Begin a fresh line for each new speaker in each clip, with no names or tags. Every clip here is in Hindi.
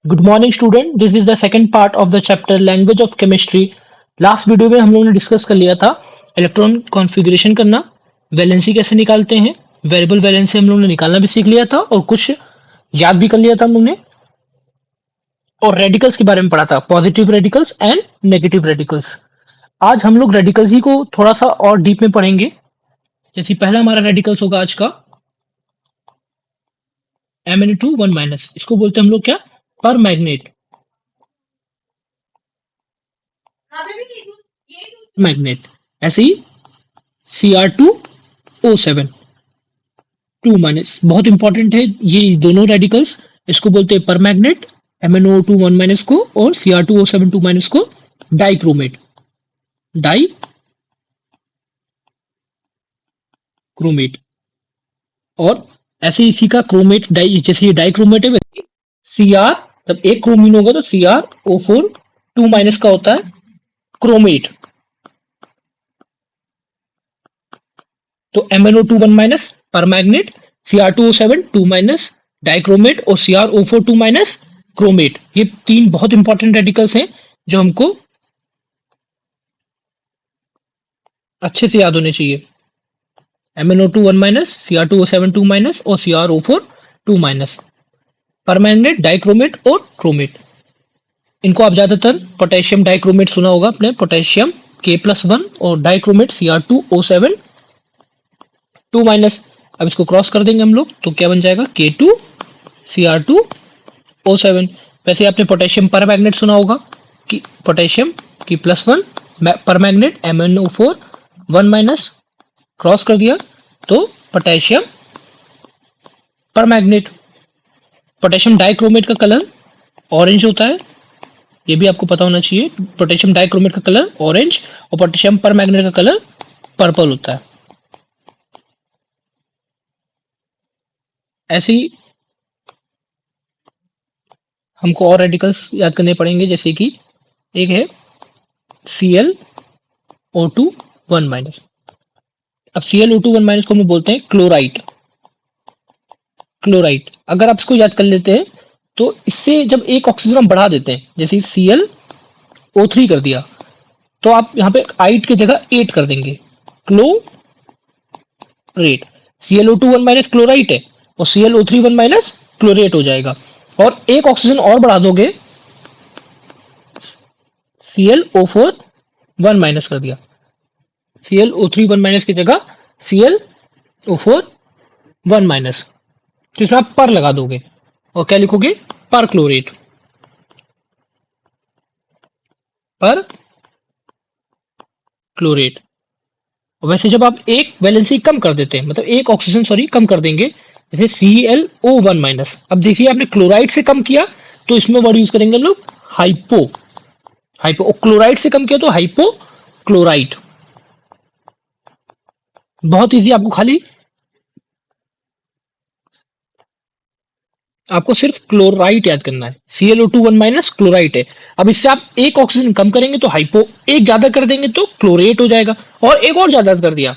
Good morning student, this is the second part of the chapter language of chemistry. Last video में हम लोगों ने डिस्कस कर लिया था इलेक्ट्रॉन कॉन्फ़िगरेशन करना, वैलेंसी कैसे निकालते हैं, वेरिएबल वैलेंसी हम लोगों ने निकालना भी सीख लिया था और कुछ याद भी कर लिया था हम लोगों ने। और रेडिकल्स के बारे में पढ़ा था, positive radicals and negative radicals. आज हम लोग रेडिकल्स ही को थोड़ा सा और डीप में पढ़ेंगे। जैसे पहला हमारा रेडिकल्स होगा आज का Mn2 1 इसको बोलते हैं हम लोग क्या, पर मैग्नेट। मैग्नेट ऐसे ही Cr2O7 2 बहुत इंपॉर्टेंट है ये दोनों रेडिकल्स। इसको बोलते हैं पर मैग्नेट MnO2 1 को, और Cr2O7 2 को डाइक्रोमेट। डाइक्रोमेट। और ऐसे ही इसी का क्रोमेट डाई, जैसे ये डाइक्रोमेट है वैसे Cr, जब एक क्रोमीन होगा तो CrO4 2 का होता है क्रोमेट। तो MnO2 1 पर मैग्नेट, Cr2O7 2 डाइक्रोमेट और CrO4 2 क्रोमेट। ये तीन बहुत इंपॉर्टेंट रेडिकल्स हैं जो हमको अच्छे से याद होने चाहिए। MnO2 1 Cr2O7 2 और CrO4 2 परमैंगनेट, डाइक्रोमेट और क्रोमेट। इनको आप ज्यादातर पोटेशियम डाइक्रोमेट सुना होगा अपने, पोटेशियम K+1 और डाइक्रोमेट Cr2O7 2 अब इसको क्रॉस कर देंगे हम लोग तो क्या बन जाएगा K2 Cr2O7। वैसे आपने पोटेशियम पर मैग्नेट सुना होगा कि पोटेशियम K+1 पर मैग्नेट MnO4 1 क्रॉस कर दिया तो पोटेशियम पर मैग्नेट। पोटेशियम डाइक्रोमेट का कलर ऑरेंज होता है, ये भी आपको पता होना चाहिए। पोटेशियम डाइक्रोमेट का कलर ऑरेंज और पोटेशियम पर मैग्नेट का कलर पर्पल होता है। ऐसे ही हमको और रेडिकल्स याद करने पड़ेंगे, जैसे कि एक है ClO2 1 अब ClO2 1 को हम बोलते हैं क्लोराइड। क्लोराइड अगर आप इसको याद कर लेते हैं तो इससे जब एक ऑक्सीजन हम बढ़ा देते हैं, जैसे ClO3 कर दिया तो आप यहाँ पे आइट की जगह 8 कर देंगे, क्लोरेट। ClO2 1 क्लोराइट है और ClO3 1 क्लोरेट हो जाएगा। और एक ऑक्सीजन और बढ़ा दोगे, ClO4 1 कर दिया, ClO3 1 की जगह ClO4 1 तो इसमें आप पर लगा दोगे और क्या लिखोगे, पर क्लोरेट। पर क्लोरेट। वैसे जब आप एक वैलेंसी कम कर देते हैं, मतलब एक ऑक्सीजन सॉरी कम कर देंगे, जैसे ClO1 अब देखिए आपने क्लोराइड से कम किया तो इसमें वर्ड यूज करेंगे हम लोग हाइपो। हाइपो और क्लोराइड से कम किया तो हाइपो क्लोराइड। बहुत इजी, आपको सिर्फ क्लोराइड याद करना है। ClO2 1 क्लोराइड है। अब इससे आप एक ऑक्सीजन कम करेंगे तो हाइपो, एक ज्यादा कर देंगे तो क्लोरेट हो जाएगा, और एक और ज्यादा कर दिया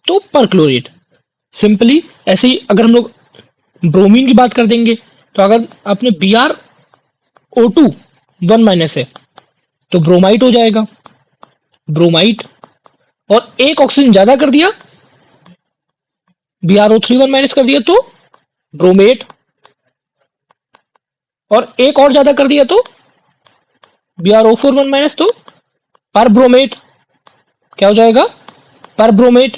तो पर क्लोरेट। सिंपली ऐसे ही अगर हम लोग ब्रोमीन की बात कर देंगे तो अगर आपने BrO2 1 है तो ब्रोमाइट हो जाएगा, ब्रोमाइट। और एक ऑक्सीजन ज्यादा कर दिया, BrO3 1 कर दिया तो ब्रोमेट, और एक और ज्यादा कर दिया तो BrO4 1 तो पर ब्रोमेट। क्या हो जाएगा, पर ब्रोमेट।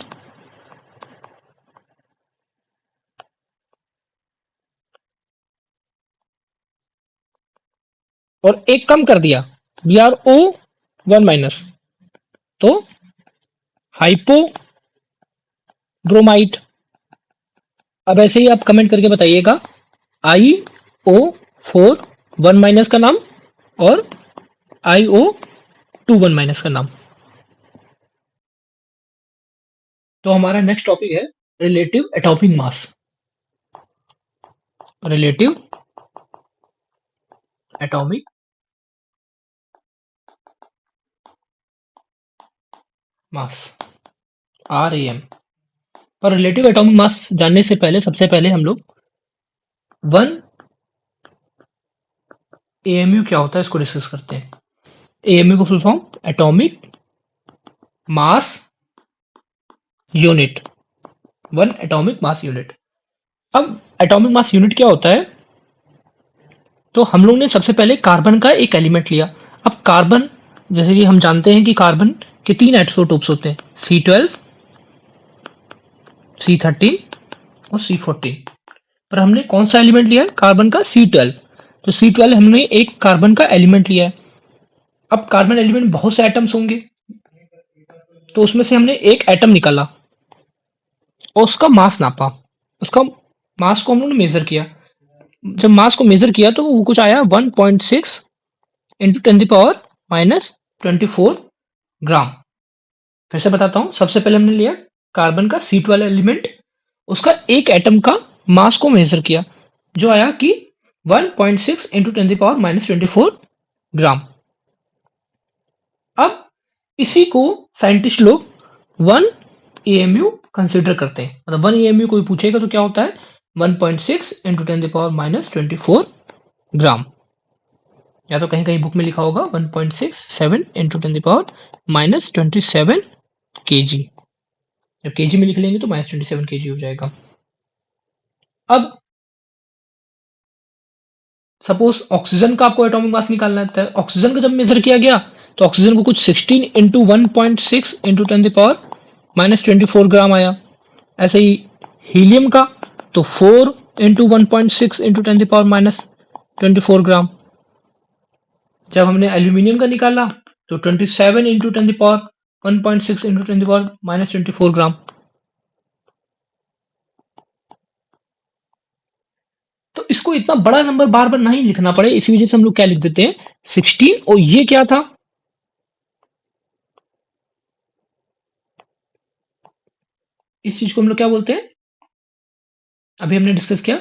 और एक कम कर दिया, BrO1 तो हाइपो ब्रोमाइट। अब ऐसे ही आप कमेंट करके बताइएगा IO4 1 का नाम और IO2 1 का नाम। तो हमारा नेक्स्ट टॉपिक है रिलेटिव एटॉमिक मास। रिलेटिव एटॉमिक मास, RAM। पर रिलेटिव एटॉमिक मास जानने से पहले सबसे पहले हम लोग वन एएमयू क्या होता है इसको डिस्कस करते हैं। एएमयू का full form atomic mass unit, one atomic mass unit. अब एटॉमिक मास यूनिट क्या होता है, तो हम लोग ने सबसे पहले कार्बन का एक एलिमेंट लिया। अब कार्बन, जैसे कि हम जानते हैं कि कार्बन के 3 आइसोटोप्स होते हैं, C12, C13 और C14। पर हमने कौन सा एलिमेंट लिया है, कार्बन का C12। तो C12 हमने एक कार्बन का एलिमेंट लिया है। अब कार्बन एलिमेंट में बहुत से एटम्स होंगे, तो उसमें से हमने एक एटम निकाला और उसका मास नापा। उसका मास को हम लोगों ने मेजर किया। जब मास को मेजर किया तो वो कुछ आया 1.6 इंटू 10⁻⁻24 ग्राम। फिर से बताता हूँ, सबसे पहले हमने लिया कार्बन का C12 एलिमेंट, उसका एक एटम का मास को मेजर किया, जो आया कि 1.6 इंटू 10⁻⁻24 ग्राम। अब इसी को साइंटिस्ट लोग 1 AMU कंसिडर करते हैं। मतलब 1 AMU कोई पूछेगा तो क्या होता है, 1.6 इंटू 10⁻⁻24 ग्राम। या तो कहीं कहीं बुक में लिखा होगा 1.67 इंटू 10⁻⁻27 kg। जब kg में लिख लेंगे तो -27 kg हो जाएगा। अब सपोज ऑक्सीजन का आपको एटॉमिक मास निकालना है। ऑक्सीजन का जब मेजर किया गया तो ऑक्सीजन को कुछ 16 इंटू 1.6 इंटू 10⁻⁻24 ग्राम आया। ऐसे ही हीलियम का तो 4 इंटू 1.6 इंटू 10⁻⁻24 ग्राम। जब हमने एल्यूमिनियम का निकाला तो 27 इंटू 10⁻1.6 इंटू 10⁻24 ग्राम। तो इसको इतना बड़ा नंबर बार बार नहीं लिखना पड़े, इसी वजह से हम लोग क्या लिख देते हैं 16। और ये क्या था, इस चीज को हम लोग क्या बोलते हैं, अभी हमने डिस्कस किया,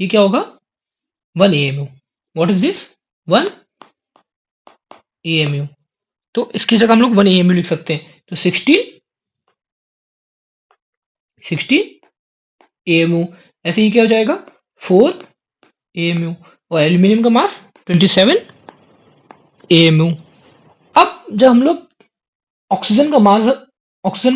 ये क्या होगा 1 AMU। What is this 1 AMU। तो इसकी जगह हम लोग 1 AMU लिख सकते हैं। तो 16 AMU। ऐसे ही क्या हो जाएगा 4 AMU। और एल्यूमिनियम का मास 27 AMU। अब जब हम लोग ऑक्सीजन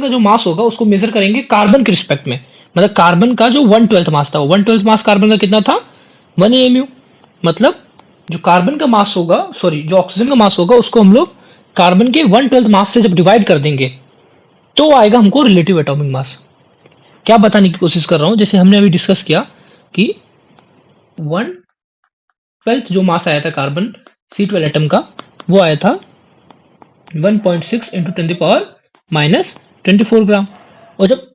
का जो मास होगा उसको मेजर करेंगे कार्बन के रिस्पेक्ट में। मतलब कार्बन का जो 1/12 मास था, 1/12 मास कार्बन का कितना था 1 AMU। मतलब जो कार्बन का मास होगा, सॉरी जो ऑक्सीजन का मास होगा, उसको हम लोग कार्बन के 1/12 मास से जब डिवाइड कर देंगे तो आएगा हमको रिलेटिव एटॉमिक मास। क्या बताने की कोशिश कर रहा हूं, जैसे हमने अभी डिस्कस किया कि 1/12 जो मास आया था कार्बन C12 एटम का, वो आया था 1.6 इंटू 10⁻⁻24 ग्राम। और जब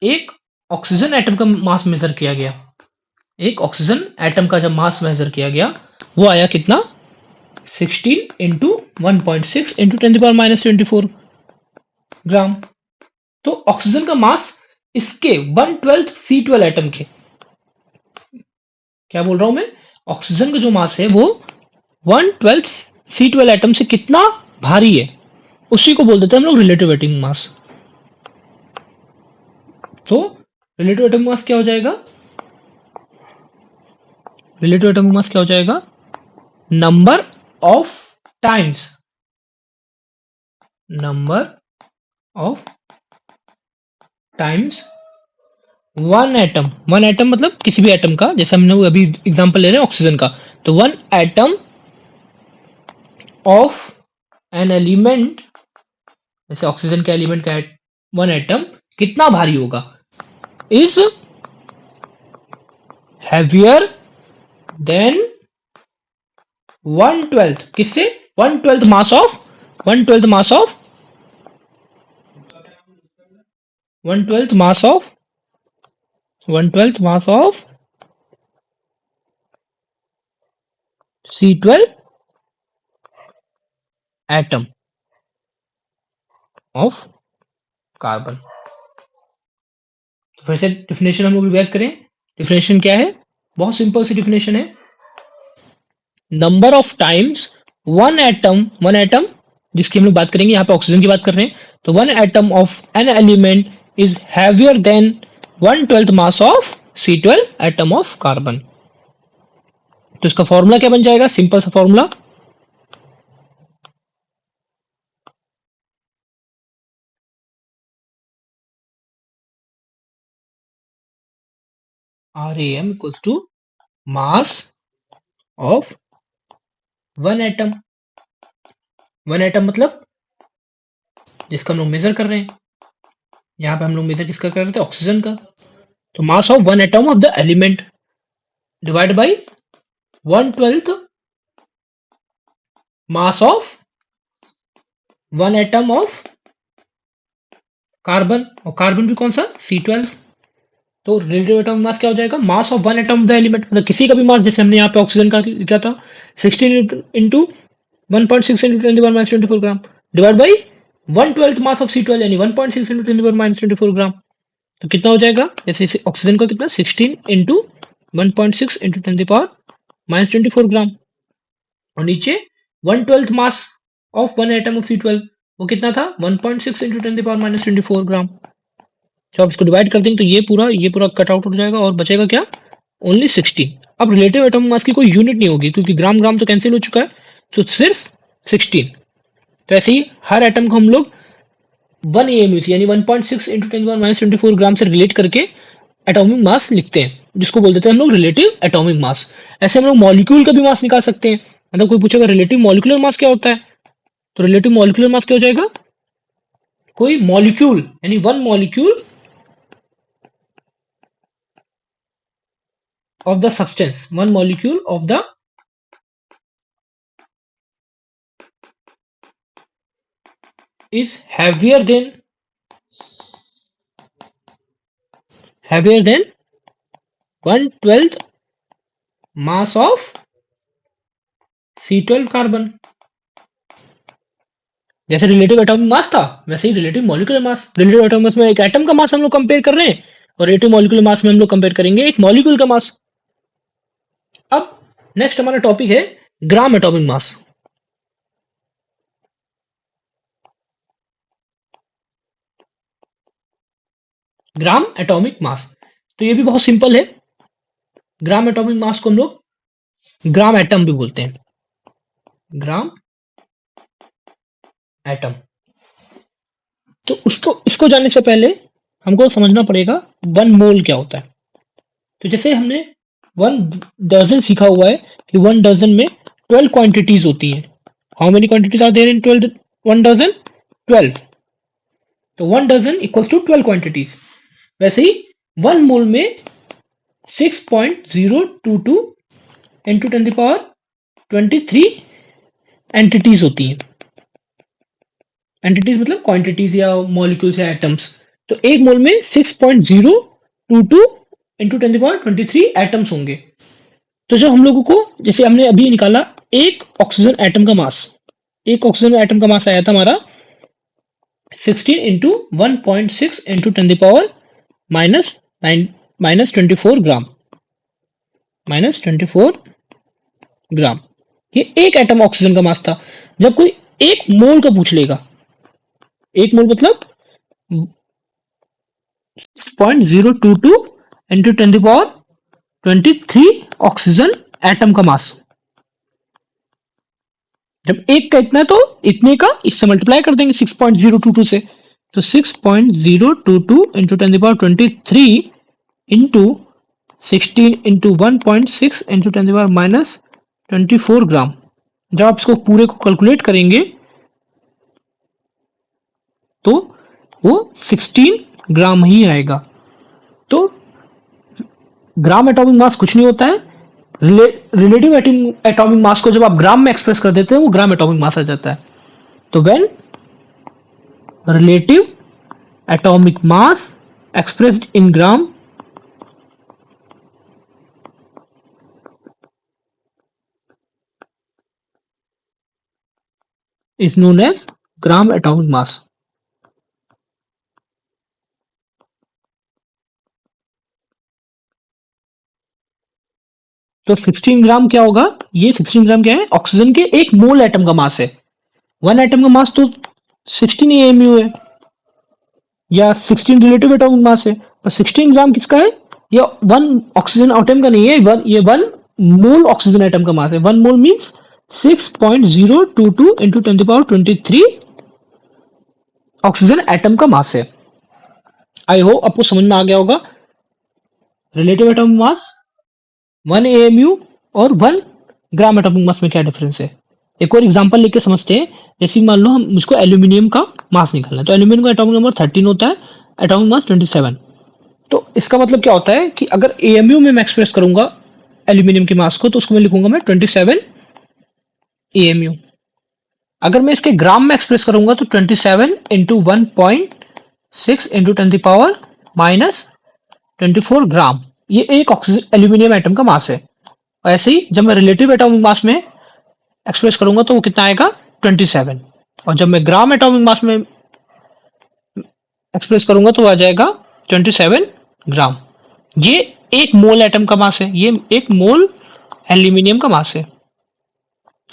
एक ऑक्सीजन एटम का मास मेजर किया गया, एक ऑक्सीजन एटम का जब मास मेजर किया गया, वो आया कितना 16 इंटू 1.6 इंटू 10⁻⁻24 ग्राम। तो ऑक्सीजन का मास इसके 1/12 C12 एटम के, क्या बोल रहा हूं मैं, ऑक्सीजन का जो मास है वो 1/12 C12 एटम से कितना भारी है, उसी को बोल देते हैं हम लोग रिलेटिव एटॉमिक मास। तो रिलेटिव एटॉमिक मास क्या हो जाएगा, रिलेटिव एटॉमिक मास क्या हो जाएगा, number of times, number of times one atom. One atom मतलब किसी भी एटम का, जैसे हमने अभी एग्जांपल ले रहे हैं ऑक्सीजन का, तो one atom of an element, जैसे ऑक्सीजन के एलिमेंट का वन एटम कितना भारी होगा, इज हैवियर देन 1/12, किससे 1/12 mass of 1/12 mass of 1/12 mass of 1/12 mass of C12 atom of carbon. तो फिर से डिफिनेशन हम लोग रिवाइज करें। डिफिनेशन क्या है, बहुत सिंपल सी डिफिनेशन है, number of times one atom जिसकी हम लोग बात करेंगे, यहाँ पे ऑक्सीजन की बात कर रहे हैं, तो one atom of an element is heavier than 1/12 mass of C12 atom of carbon. तो इसका फॉर्मूला क्या बन जाएगा, सिंपल सा formula, RAM equals to mass of one atom. One atom मतलब जिसका हम लोग मेजर कर रहे हैं, यहाँ पे हम लोग मेजर किसका कर रहे थे, ऑक्सीजन का। तो मास of one atom of the element divide by 1/12 mass of one atom of carbon, और कार्बन भी कौन सा, C12। तो रिलेटिव एटॉमिक मास क्या हो जाएगा, मास of one atom of the element, मतलब किसी का भी मास, जैसे हमने यहाँ पे ऑक्सीजन का लिखा था 16 into 1.6 into 10⁻24 gram divide by 1/12 mass of C12 यानी 1.6 इंटू 10⁻24 ग्राम। तो कितना हो जाएगा, जैसे ऑक्सीजन का कितना 16 इंटू 1.6 इंटू 10⁻24 ग्राम, और नीचे 1/12 mass of one atom of C12 वो कितना था 1.6 इंटू 10⁻24 ग्राम। जब आप इसको डिवाइड कर देंगे तो ये पूरा कट आउट हो जाएगा और बचेगा क्या, ओनली 16। अब रिलेटिव एटॉमिक मास की कोई यूनिट नहीं होगी क्योंकि ग्राम ग्राम तो कैंसिल हो चुका है, तो सिर्फ 16। तो ऐसे ही हर एटम को हम लोग 1 AMU यानी 1.6 इंटू 10⁻24 ग्राम से रिलेट करके एटॉमिक मास लिखते हैं, जिसको बोल देते हैं हम लोग रिलेटिव एटॉमिक मास। ऐसे हम लोग मॉलिक्यूल का भी मास निकाल सकते हैं, मतलब कोई पूछेगा रिलेटिव मॉलिक्यूलर मास क्या होता है, तो रिलेटिव मॉलिक्यूलर मास क्या हो जाएगा, कोई मॉलिक्यूल यानी one molecule of the substance, one molecule of the is heavier than 1/12 mass of C12 carbon. जैसे रिलेटिव एटॉमिक मास था वैसे ही relative molecular mass, relative atomic mass में एक एटम का मास हम लोग कंपेयर कर रहे हैं, और रिलेटिव मॉलिक्यूलर मास में हम लोग कंपेयर करेंगे एक मॉलिक्यूल का मास। अब नेक्स्ट हमारा टॉपिक है gram atomic mass. Gram atomic mass, तो ये भी बहुत सिंपल है। ग्राम एटॉमिक मास को हम लोग ग्राम एटम भी बोलते हैं, ग्राम एटम। तो इसको जानने से पहले हमको समझना पड़ेगा वन मोल क्या होता है। तो जैसे हमने 1 डजन सीखा हुआ है कि 1 डजन में 12 क्वांटिटीज होती हैं। How many quantities are there in 1 dozen, 12। तो 1 डजन इक्वल्स टू 12 क्वांटिटीज। वैसे ही 1 मोल में 6.022 इंटू 10⁻23 एंटिटीज होती हैं। एंटिटीज मतलब क्वांटिटीज या मॉलिक्यूल्स या एटम्स। तो एक मोल में 6.022 इंटू 10⁻23 एटम्स होंगे। तो जब हम लोगों को, जैसे हमने अभी निकाला एक ऑक्सीजन एटम का मास, एक ऑक्सीजन एटम का मास आया था हमारा 16 इंटू 1.6 इंटू 10⁻24 ग्राम, -24 ग्राम। ये एक एटम ऑक्सीजन का मास था। जब कोई एक मोल का पूछ लेगा, एक मोल मतलब 6.022 इंटू 10⁻23 ऑक्सीजन एटम का मास। जब एक का इतना है तो इतने का इससे मल्टीप्लाई कर देंगे 6.022 से। तो 6.022 इंटू 10⁻23 इंटू 16 इंटू 1.6 इंटू 10⁻24 ग्राम। जब आप इसको पूरे को कैलकुलेट करेंगे तो वो 16 ग्राम ही आएगा। तो ग्राम एटॉमिक मास कुछ नहीं होता है, रिलेटिव एटॉमिक मास को जब आप ग्राम में एक्सप्रेस कर देते हैं वो ग्राम एटॉमिक मास आ जाता है। तो when relative atomic mass expressed in gram is known as gram atomic mass. तो 16 ग्राम क्या होगा, ये 16 ग्राम क्या है, ऑक्सीजन के एक मोल एटम का मास है। वन एटम का मास तो 16 AMU है या 16 रिलेटिव एटॉमिक मास है, पर 16 ग्राम किसका है, ये वन ऑक्सीजन एटम का नहीं है, ये वन मोल ऑक्सीजन एटम का मास है। 1 मोल मीन्स 6.022 इंटू 10⁻23 ऑक्सीजन एटम का मास है। आई होप आपको समझ में आ गया होगा रिलेटिव एटॉमिक मास 1 एएमयू और 1 ग्राम एटॉमिक मास में क्या डिफरेंस है। एक और एग्जांपल लेके समझते हैं। जैसे मान लो हम मुझको एल्यूमिनियम का मास निकालना है, तो एल्यूमिनियम का एटॉमिक नंबर 13 होता है, एटॉमिक मास 27। तो इसका मतलब क्या होता है कि अगर एएमयू में मैं एक्सप्रेस करूंगा एल्यूमिनियम के मास को, तो उसको मैं लिखूंगा मैं 27 एएमयू। अगर मैं इसके ग्राम में एक्सप्रेस करूंगा तो 27 इंटू 1.6 इंटू 10⁻⁻24 ग्राम, ये एक ऑक्सीजन एल्यूमिनियम एटम का मास है। और ऐसे ही जब मैं रिलेटिव एटॉमिक मास में एक्सप्रेस करूंगा तो वो कितना आएगा 27, और जब मैं ग्राम एटॉमिक मास में एक्सप्रेस करूंगा तो आ जाएगा 27 ग्राम। ये एक मोल एटम का मास है, ये एक मोल एल्यूमिनियम का मास है,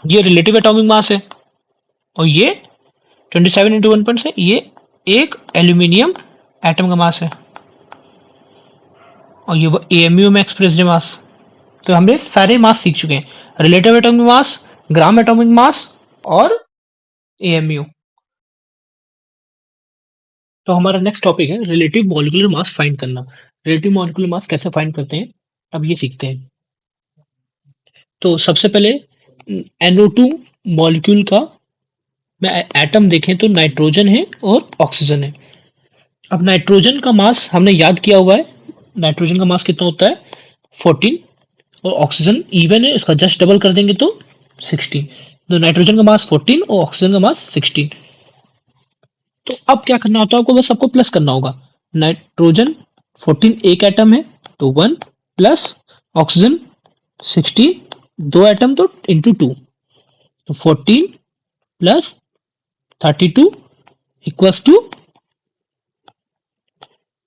ये रिलेटिव एटॉमिक मास है। और ये 27 इंटू 1 से ये एक एल्यूमिनियम एटम का मास है, और ये एएमयू में एक्सप्रेस्ड मास। तो हमने सारे मास सीख चुके हैं, रिलेटिव एटॉमिक मास, ग्राम एटॉमिक मास और एएमयू। तो हमारा नेक्स्ट टॉपिक है रिलेटिव मॉलिक्यूलर मास फाइंड करना। रिलेटिव मॉलिक्यूलर मास कैसे फाइंड करते हैं अब ये सीखते हैं। तो सबसे पहले NO2 मॉलिक्यूल का मैं एटम देखें तो नाइट्रोजन है और ऑक्सीजन है। अब नाइट्रोजन का मास हमने याद किया हुआ है, नाइट्रोजन का मास कितना होता है 14, और ऑक्सीजन इवन है, इसका जस्ट डबल कर देंगे तो 16। तो नाइट्रोजन का मास 14 और ऑक्सीजन का मास 16। तो अब क्या करना होता है आपको, बस आपको प्लस करना होगा। नाइट्रोजन 14 एक एटम है तो 1 प्लस ऑक्सीजन 16 दो एटम तो इंटू 2, तो 14 प्लस 32 इक्वल्स टू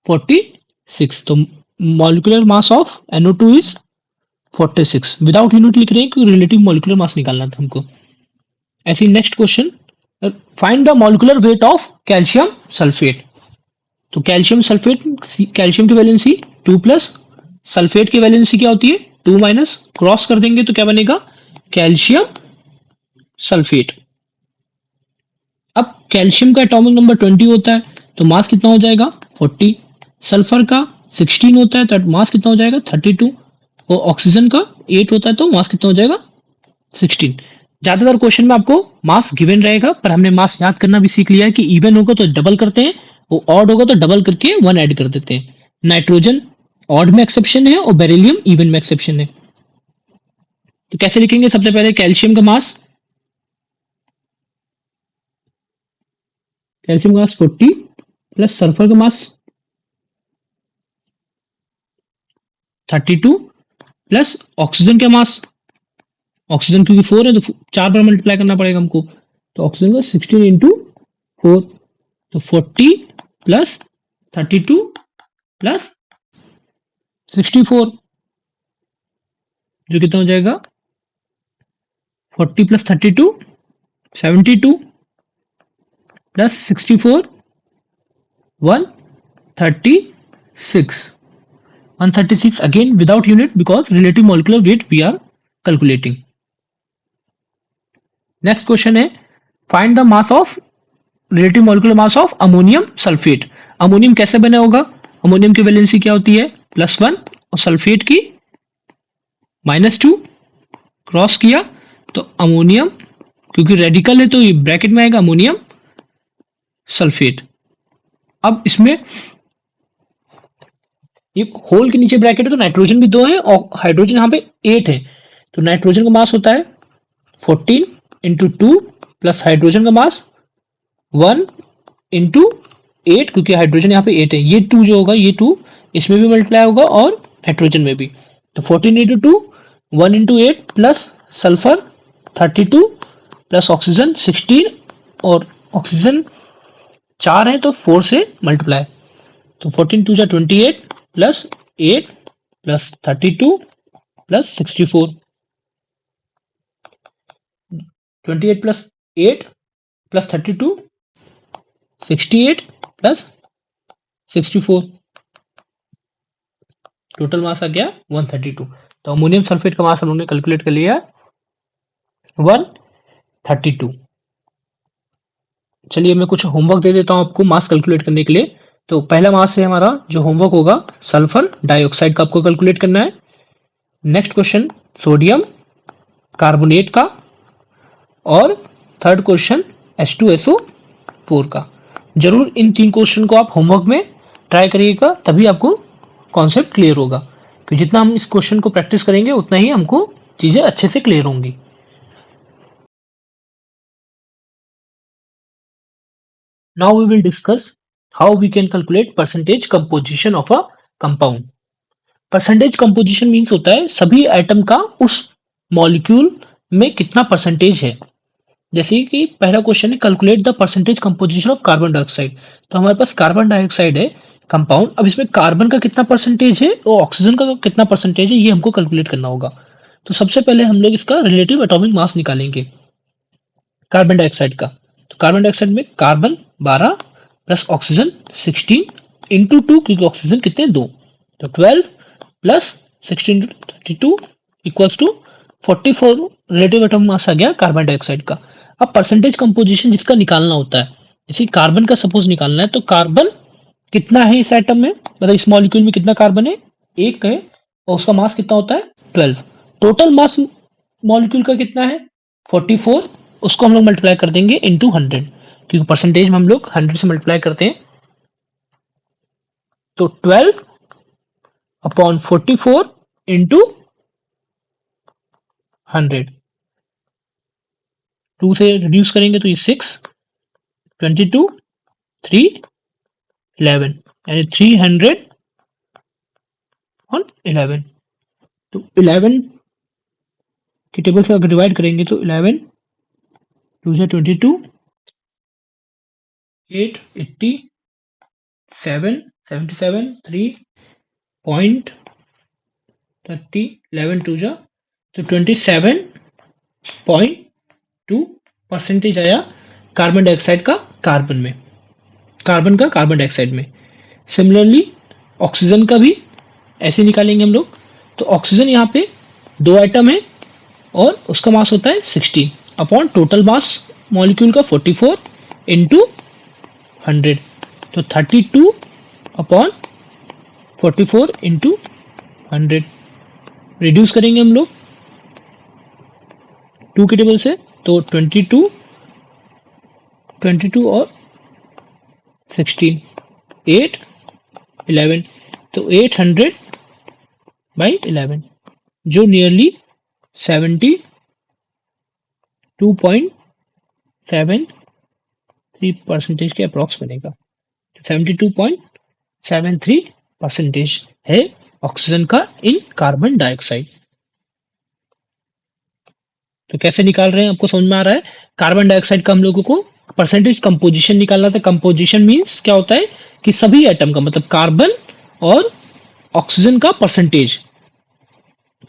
46। तो molecular mass of NO2 is 46। Without unit लिख रहे हैं क्योंकि रिलेटिव मॉलिक्यूलर मास निकालना था हमको। ऐसे next question, find the molecular weight of calcium sulphate. तो कैल्शियम सल्फेट, कैल्शियम की वैलेंसी 2 प्लस, सल्फेट की वैलेंसी क्या होती है 2 माइनस, क्रॉस कर देंगे तो क्या बनेगा कैल्शियम सल्फेट। अब कैल्शियम का एटॉमिक नंबर 20 होता है तो मास कितना हो जाएगा 40, सल्फर का 16 होता है तो मास कितना हो जाएगा 32, और ऑक्सीजन का 8 होता है तो मास कितना हो जाएगा 16। ज्यादातर क्वेश्चन में आपको मास गिवन रहेगा, पर हमने मास याद करना भी सीख लिया है कि इवन होगा तो डबल करते हैं, वो ऑड होगा तो डबल करके 1 ऐड कर देते हैं। नाइट्रोजन ऑड में एक्सेप्शन है और बेरिलियम इवन में एक्सेप्शन है। तो कैसे लिखेंगे, सबसे पहले कैल्शियम का मास, कैल्शियम का मास 40 प्लस सल्फर का मास 32 प्लस ऑक्सीजन का मास, ऑक्सीजन क्योंकि 4 है तो 4 बार मल्टीप्लाई करना पड़ेगा हमको, तो ऑक्सीजन का 16 इंटू 4, तो 40 प्लस 32 प्लस 64, जो कितना हो जाएगा 40 plus 32 72 plus 64 136, 136 again without unit because relative molecular weight we are calculating. Next question है find the mass of relative molecular mass of ammonium sulfate. Ammonium कैसे बना होगा, अमोनियम की वैलेंसी क्या होती है +1 और सल्फेट की -2, क्रॉस किया तो अमोनियम, क्योंकि रेडिकल है तो ये ब्रैकेट में आएगा अमोनियम सल्फेट। अब इसमें ये होल के नीचे ब्रैकेट है तो नाइट्रोजन भी 2 है और हाइड्रोजन यहाँ पे 8 है, तो नाइट्रोजन का मास होता है 14 इंटू 2 प्लस हाइड्रोजन का मास 1 इंटू 8, क्योंकि हाइड्रोजन यहाँ पे 8 है, ये 2 जो होगा ये 2 इसमें भी मल्टीप्लाई होगा और नाइट्रोजन में भी, तो 14 into 2 1 into 8 plus sulphur 32 plus oxygen 16, और ऑक्सीजन 4 है तो 4 से मल्टीप्लाई, तो 14 2 जा 28 plus 8 plus 32 plus 64, 28 plus 8 plus 32 68 plus 64, total mass आ गया 132। तो अमोनियम सल्फेट का मास हम लोगों ने कैलकुलेट कर लिया 132। चलिए मैं कुछ होमवर्क दे देता हूं आपको मास कैलकुलेट करने के लिए। तो पहला मास है हमारा जो होमवर्क होगा सल्फर डाइऑक्साइड का आपको कैलकुलेट करना है। नेक्स्ट क्वेश्चन सोडियम कार्बोनेट का, और थर्ड क्वेश्चन H2SO4 का। जरूर इन 3 क्वेश्चन को आप होमवर्क में ट्राई करिएगा, तभी आपको कॉन्सेप्ट क्लियर होगा। कि जितना हम इस क्वेश्चन को प्रैक्टिस करेंगे उतना ही हमको चीजें अच्छे से क्लियर होंगी। Now we will discuss how we can calculate percentage composition of a compound. Percentage composition means होता है सभी एटम का उस मॉलिक्यूल में कितना परसेंटेज है। जैसे कि पहला क्वेश्चन है calculate the percentage composition of carbon dioxide. तो हमारे पास कार्बन डाइऑक्साइड है कंपाउंड, अब इसमें कार्बन का कितना परसेंटेज है और ऑक्सीजन का कितना परसेंटेज है ये हमको कैलकुलेट करना होगा। तो सबसे पहले हम लोग इसका रिलेटिव एटॉमिक मास निकालेंगे कार्बन डाइऑक्साइड का। तो कार्बन डाइऑक्साइड में कार्बन 12 प्लस ऑक्सीजन 16 इंटू 2, क्योंकि ऑक्सीजन कितने 2, तो 12 plus 16 32 equals to 44 relative atomic mass आ गया कार्बन डाइऑक्साइड का। अब परसेंटेज कंपोजिशन जिसका निकालना होता है, जैसे कार्बन का सपोज निकालना है, तो कार्बन कितना है इस एटम में, मतलब इस मॉलिक्यूल में कितना कार्बन है, एक है, और उसका मास कितना होता है 12। टोटल मास मॉलिक्यूल का कितना है 44, उसको हम लोग मल्टीप्लाई कर देंगे इनटू 100, क्योंकि परसेंटेज में हम लोग 100 से मल्टीप्लाई करते हैं। तो 12 अपॉन 44 इंटू 100, 2 से रिड्यूस करेंगे तो ये 6, 22, 3, 11, यानी 300 ऑन 11। तो 11 की टेबल से अगर डिवाइड करेंगे तो 11 2 से 22, 8 80 7 77 3.30 11 2 जा तो 27.2 परसेंटेज आया कार्बन डाइऑक्साइड का कार्बन में, कार्बन का कार्बन डाइऑक्साइड में। सिमिलरली ऑक्सीजन का भी ऐसे निकालेंगे हम लोग। तो ऑक्सीजन यहाँ पे 2 आइटम है और उसका मास होता है 16 अपॉन टोटल मास मॉलिक्यूल का 44 इंटू 100, तो 32 अपॉन 44 इंटू 100। रिड्यूस करेंगे हम लोग 2 की टेबल से, तो 22 और 16 8 11, तो 800 बाई 11, जो नियरली 72.73 परसेंटेज के अप्रॉक्स बनेगा। 72.73 परसेंटेज है ऑक्सीजन का इन कार्बन डाइऑक्साइड। तो कैसे निकाल रहे हैं आपको समझ में आ रहा है। कार्बन डाइऑक्साइड का हम लोगों को परसेंटेज कंपोजिशन निकालना था। कंपोजिशन मींस क्या होता है कि सभी एटम का, मतलब कार्बन और ऑक्सीजन का परसेंटेज।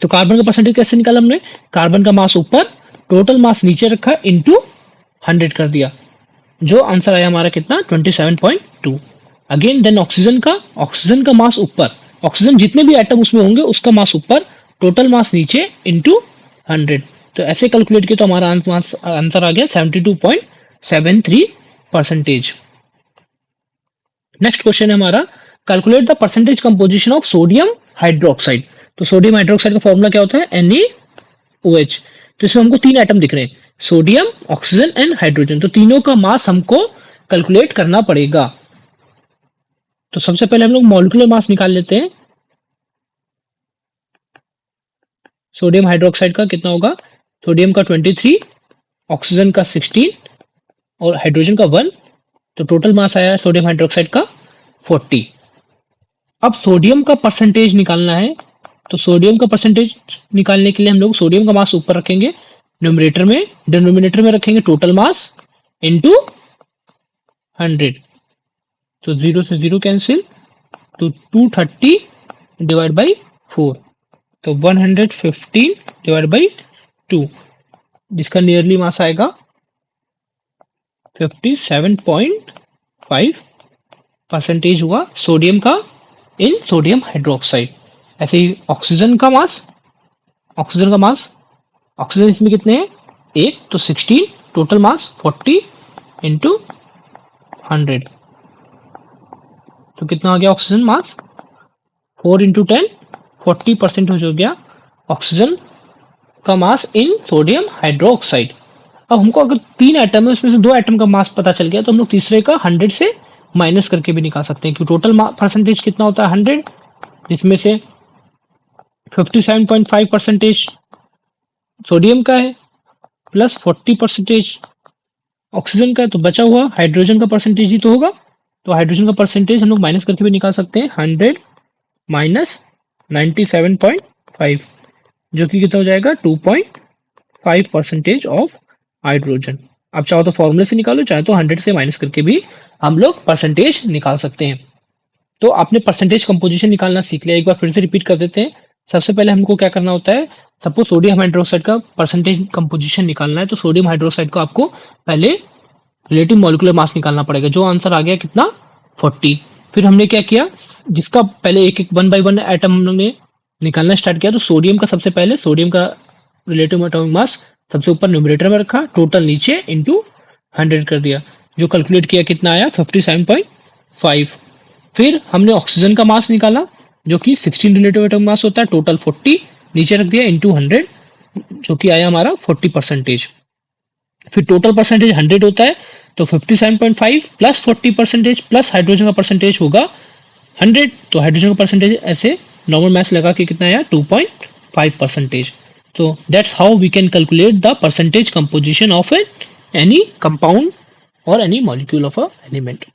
तो कार्बन का परसेंटेज कैसे निकाला हमने, कार्बन का मास ऊपर, टोटल मास नीचे रखा, इंटू 100 कर दिया, जो आंसर आया हमारा कितना 27.2। अगेन देन ऑक्सीजन का मास ऊपर, ऑक्सीजन जितने भी एटम उसमें होंगे उसका मास ऊपर, टोटल मास नीचे इंटू 100। तो ऐसे कैलकुलेट किया तो हमारा आंसर आ गया 72.73 परसेंटेज। नेक्स्ट क्वेश्चन है हमारा calculate the percentage composition of sodium hydroxide. तो सोडियम हाइड्रोक्साइड का फॉर्मूला क्या होता है NaOH। तो इसमें हमको 3 एटम दिख रहे हैं, सोडियम, ऑक्सीजन एंड हाइड्रोजन। तो तीनों का मास हमको कैलकुलेट करना पड़ेगा। तो सबसे पहले हम लोग मॉलिक्यूलर मास निकाल लेते हैं। सोडियम हाइड्रोक्साइड का कितना होगा, सोडियम का 23, ऑक्सीजन का 16 और हाइड्रोजन का 1, तो टोटल मास आया सोडियम हाइड्रोक्साइड का 40। अब सोडियम का परसेंटेज निकालना है। तो सोडियम का परसेंटेज निकालने के लिए हम लोग सोडियम का मास ऊपर रखेंगे न्यूमरेटर में, डिनोमिनेटर में रखेंगे टोटल मास इनटू 100, तो 0 से 0 कैंसिल, तो 230 डिवाइड बाई 4, तो 115 डिवाइड बाई 2, जिसका नियरली मास आएगा 57.5 परसेंटेज हुआ सोडियम का इन सोडियम हाइड्रोक्साइड। ऐसे ही ऑक्सीजन का मास ऑक्सीजन का मास, ऑक्सीजन इसमें कितने हैं, एक, तो 16, टोटल मास 40 इंटू 100, तो कितना आ गया ऑक्सीजन मास, 4 इंटू 10, 40% हो गया ऑक्सीजन का मास इन सोडियम हाइड्रोक्साइड। अब हमको अगर 3 एटम है उसमें से 2 एटम का मास पता चल गया तो हम लोग तीसरे का 100 से माइनस करके भी निकाल सकते हैं कि टोटल परसेंटेज कितना होता है 100, जिसमें से 57.5% सोडियम का है प्लस 40% ऑक्सीजन का है, तो बचा हुआ हाइड्रोजन का परसेंटेज ही तो होगा, तो हाइड्रोजन का परसेंटेज हम लोग माइनस करके भी निकाल सकते हैं 100 माइनस 97.5, जो कि कितना हो जाएगा 2.5% ऑफ हाइड्रोजन। आप चाहो तो फॉर्मूले से निकालो, चाहे तो 100 से माइनस करके भी हम लोग परसेंटेज निकाल सकते हैं। तो आपने परसेंटेज कंपोजिशन निकालना सीख लिया, एक बार फिर से रिपीट कर देते हैं। सबसे पहले हमको क्या करना होता है, सपोज सोडियम हाइड्रोक्साइड का परसेंटेज कंपोजिशन निकालना है, तो सोडियम हाइड्रोक्साइड को आपको पहले रिलेटिव मॉलिक्यूलर मास निकालना पड़ेगा, जो आंसर आ गया कितना 40। फिर हमने क्या किया, जिसका पहले एक एक 1 बाय 1 एटम हमने निकालना स्टार्ट किया, तो सोडियम का सबसे पहले सोडियम का रिलेटिव एटॉमिक मास सबसे ऊपर न्यूमरेटर में रखा, टोटल नीचे इंटू 100 कर दिया, जो कैलकुलेट किया कितना आया 57.5। फिर हमने ऑक्सीजन का मास निकाला जो कि 16 रिलेटिव एटॉमिक मास होता है, टोटल 40 नीचे रख दिया इंटू 100, जो कि आया हमारा 40%। फिर टोटल परसेंटेज 100 होता है, तो 57.5 प्लस 40% प्लस हाइड्रोजन का परसेंटेज होगा 100, तो हाइड्रोजन का परसेंटेज ऐसे नॉर्मल मैथ्स लगा के कितना आया 2.5%। तो that's how we can calculate the percentage composition of any compound और any molecule of a element.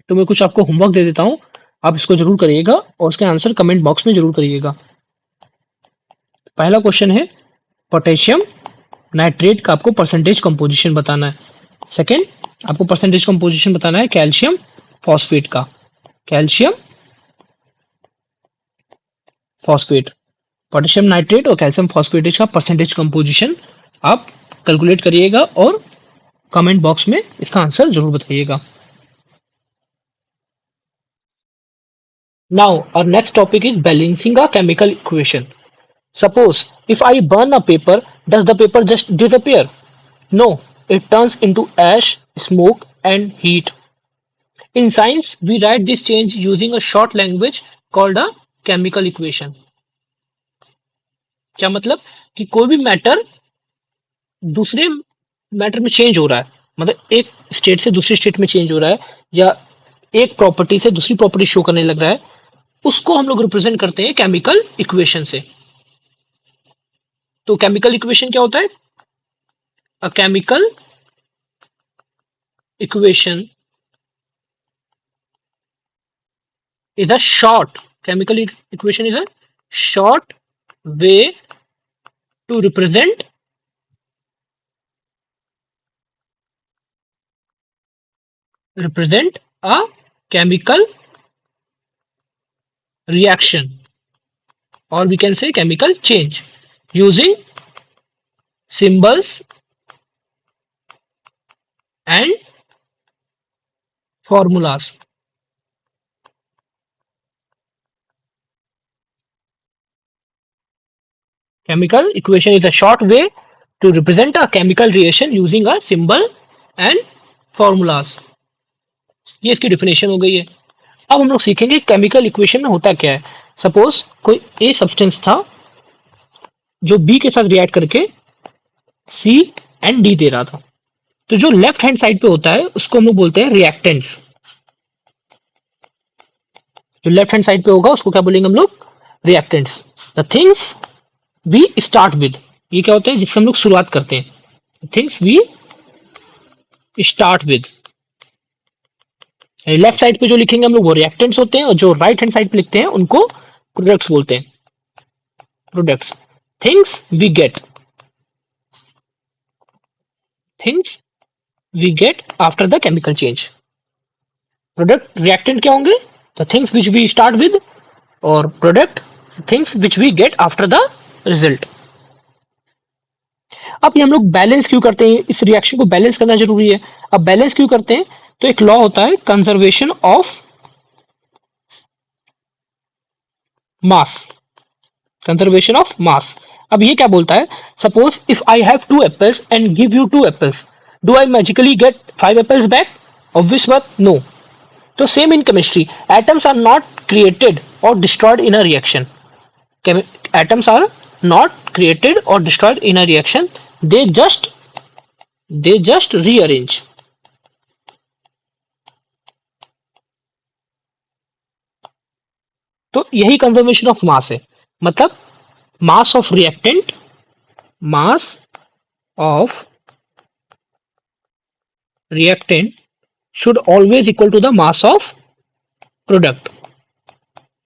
तो मैं कुछ आपको होमवर्क दे देता हूं, आप इसको जरूर करिएगा और उसके आंसर कमेंट बॉक्स में जरूर करिएगा। पहला क्वेश्चन है पोटेशियम नाइट्रेट का आपको परसेंटेज कंपोजिशन बताना है। सेकंड, आपको परसेंटेज कंपोजिशन बताना है कैल्शियम फॉस्फेट का, कैल्शियम फॉस्फेट, पोटेशियम नाइट्रेट और कैल्शियम फॉस्फेट का परसेंटेज कंपोजिशन आप कैलकुलेट करिएगा और कमेंट बॉक्स में इसका आंसर जरूर बताइएगा। Now our next topic is balancing a chemical equation. Suppose if I burn a paper, does the paper just disappear? No, it turns into ash, smoke and heat. In science, we write this change using a short language called a chemical equation. क्या मतलब कि कोई भी मैटर दूसरे मैटर में चेंज हो रहा है, मतलब एक स्टेट से दूसरी स्टेट में चेंज हो रहा है या एक प्रॉपर्टी से दूसरी प्रॉपर्टी शो करने लग रहा है, उसको हम लोग रिप्रेजेंट करते हैं केमिकल इक्वेशन से। तो केमिकल इक्वेशन क्या होता है, a chemical equation is a short chemical equation is a short way to represent a chemical reaction, or we can say chemical change, using symbols and formulas. Chemical equation is a short way to represent a chemical reaction using a symbol and formulas. ये इसकी डिफिनेशन हो गई है। अब हम लोग सीखेंगे केमिकल इक्वेशन में होता क्या है। सपोज कोई ए सब्सटेंस था जो बी के साथ रिएक्ट करके सी एंड डी दे रहा था, तो जो लेफ्ट हैंड साइड पे होता है उसको हम लोग बोलते हैं रिएक्टेंट्स। जो लेफ्ट हैंड साइड पे होगा उसको क्या बोलेंगे हम लोग, reactants. The things we start with, ये क्या होते हैं जिससे हम लोग शुरुआत करते हैं, things we start with. Left side पे जो लिखेंगे हम लोग वो रिएक्टेंट्स होते हैं, और जो राइट हैंड साइड पे लिखते हैं उनको प्रोडक्ट्स बोलते हैं, products. Things we get, things we get after the chemical change. Product reactant क्या होंगे, the things which we start with, और product things which we get after the result. अब ये हम लोग बैलेंस क्यों करते हैं, इस रिएक्शन को बैलेंस करना जरूरी है। अब बैलेंस क्यों करते हैं, तो एक लॉ होता है conservation of mass. Conservation of mass. अब ये क्या बोलता है, suppose if I have 2 apples and give you 2 apples, do I magically get 5 apples back? Obvious बात, नो। तो same in chemistry, atoms are not created or destroyed in a reaction. Atoms are not created or destroyed in a reaction. They just rearrange. तो यही कंजर्वेशन ऑफ मास है। मतलब mass of reactant, mass of reactant should always equal to the mass of product।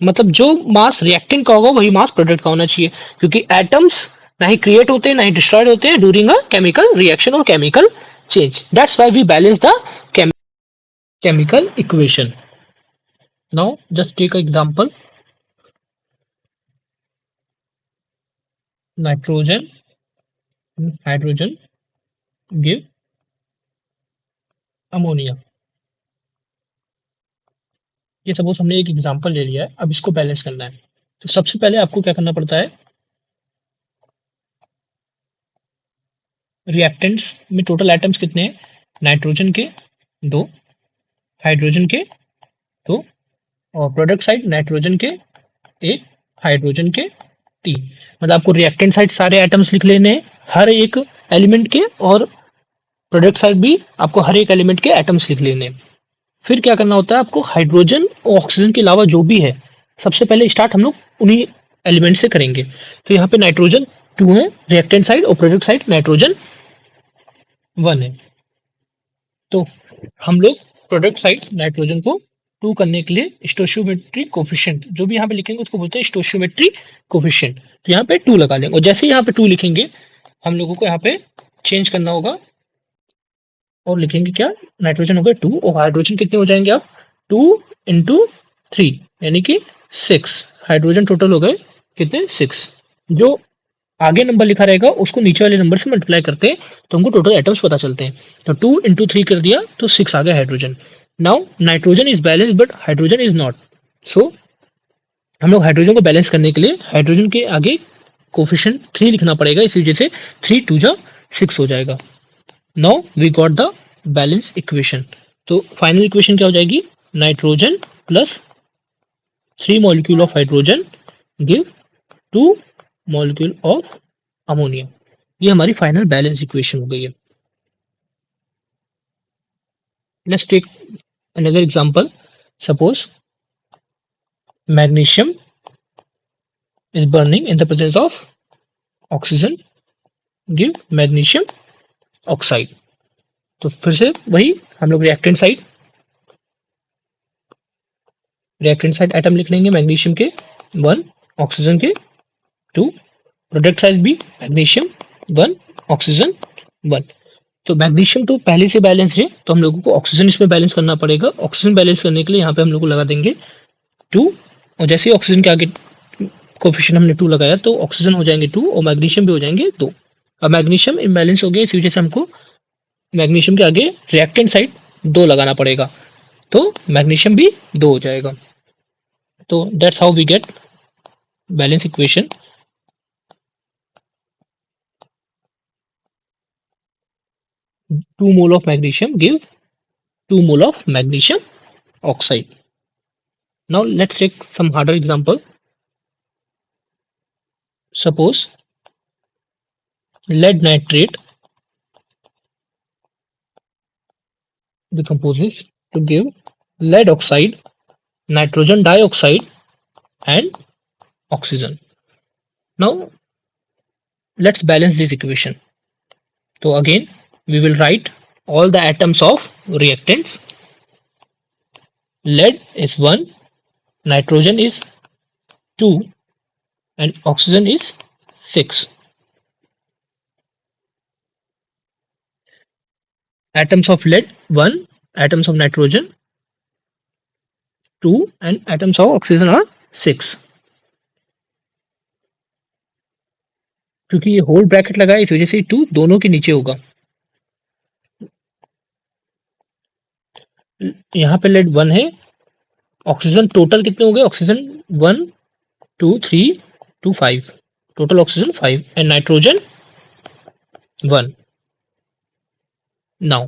मतलब जो मास रिएक्टेंट का होगा वही मास प्रोडक्ट का होना चाहिए, क्योंकि एटम्स ना ही क्रिएट होते हैं ना ही डिस्ट्रॉयड होते हैं ड्यूरिंग अ केमिकल रिएक्शन और chemical change. That's why we balance the chemical equation. Now just take an example. Nitrogen and hydrogen give ammonia. ये सपोज हमने एक एग्जांपल ले लिया है, अब इसको बैलेंस करना है। तो सबसे पहले आपको क्या करना पड़ता है, रिएक्टेंट्स में टोटल एटम्स कितने हैं, नाइट्रोजन के 2, हाइड्रोजन के 2 और प्रोडक्ट साइड नाइट्रोजन के 1, हाइड्रोजन के 3। मतलब आपको रिएक्टेंट साइड सारे एटम्स लिख लेने हैं हर एक एलिमेंट के, और प्रोडक्ट साइड भी आपको हर एक एलिमेंट के एटम्स लिख लेने हैं। फिर क्या करना होता है आपको, हाइड्रोजन और ऑक्सीजन के अलावा जो भी है सबसे पहले स्टार्ट हम लोग उन्हीं एलिमेंट से करेंगे। तो यहाँ पे नाइट्रोजन 2 है रिएक्टेंट साइड और प्रोडक्ट साइड नाइट्रोजन 1 है। तो हम लोग प्रोडक्ट साइड नाइट्रोजन को 2 करने के लिए स्टोइचियोमेट्री कोफिशिएंट जो भी यहाँ पे लिखेंगे उसको बोलते हैं स्टोइचियोमेट्री कोफिशिएंट। तो यहाँ पे 2 लगा लेंगे, और जैसे ही यहाँ पे 2 लिखेंगे हम लोगों को यहाँ पे चेंज करना होगा और लिखेंगे क्या, नाइट्रोजन हो गया 2 और हाइड्रोजन कितने हो जाएंगे आप 2 इंटू 3 यानी कि 6। हाइड्रोजन टोटल हो गए कितने 6। जो आगे नंबर लिखा रहेगा उसको नीचे वाले नंबर से मल्टीप्लाई करते हैं तो हमको टोटल एटम्स पता चलते हैं। तो 2 इंटू 3 कर दिया तो 6 आ गया hydrogen. Now nitrogen is balance but hydrogen is not. So हम लोग हाइड्रोजन को बैलेंस करने के लिए हाइड्रोजन के आगे कोफिशिएंट 3 लिखना पड़ेगा, इसी वजह से 3 2 जा 6 हो जाएगा। Now we got the balance equation. तो फाइनल इक्वेशन क्या हो जाएगी, nitrogen plus 3 molecule of hydrogen give 2 molecule of ammonia. ये हमारी फाइनल बैलेंस इक्वेशन हो गई है। Let's take another example. Suppose magnesium is burning in the presence of oxygen, give magnesium oxide। तो फिर से वही हम लोग रिएक्टेंट साइड एटम लिख लेंगे मैग्नीशियम के 1, ऑक्सीजन के 2, प्रोडक्ट साइड भी मैग्नीशियम 1, ऑक्सीजन 1। तो मैग्नीशियम तो पहले से बैलेंस है तो हम लोगों को ऑक्सीजन इसमें बैलेंस करना पड़ेगा। ऑक्सीजन बैलेंस करने के लिए यहाँ पे हम लोग को लगा देंगे 2, और जैसे ही ऑक्सीजन के आगे कोफिशिएंट हमने 2 लगाया तो ऑक्सीजन हो जाएंगे 2 और मैग्नीशियम भी हो जाएंगे 2। अब मैग्नीशियम इम्बैलेंस हो गया, इस वजह से हमको मैग्नीशियम के आगे रिएक्टेंट साइड 2 लगाना पड़ेगा, तो मैग्नीशियम भी 2 हो जाएगा। तो that's how we get balance equation. Two mole of magnesium give 2 mole of magnesium oxide. Now let's take some harder example. Suppose lead nitrate decomposes to give lead oxide, nitrogen dioxide and oxygen. Now let's balance this equation. So again we will write all the atoms of reactants. Lead is 1, nitrogen is 2 and oxygen is 6. Atoms of lead 1, atoms of nitrogen 2 and atoms of oxygen are 6. क्योंकि ये होल ब्रैकेट लगा है इस वजह से 2 दोनों के नीचे होगा। यहाँ पे लेड 1 है, ऑक्सीजन टोटल कितने हो गए, oxygen 1 2 3 2 5, total oxygen 5 and nitrogen 1। Now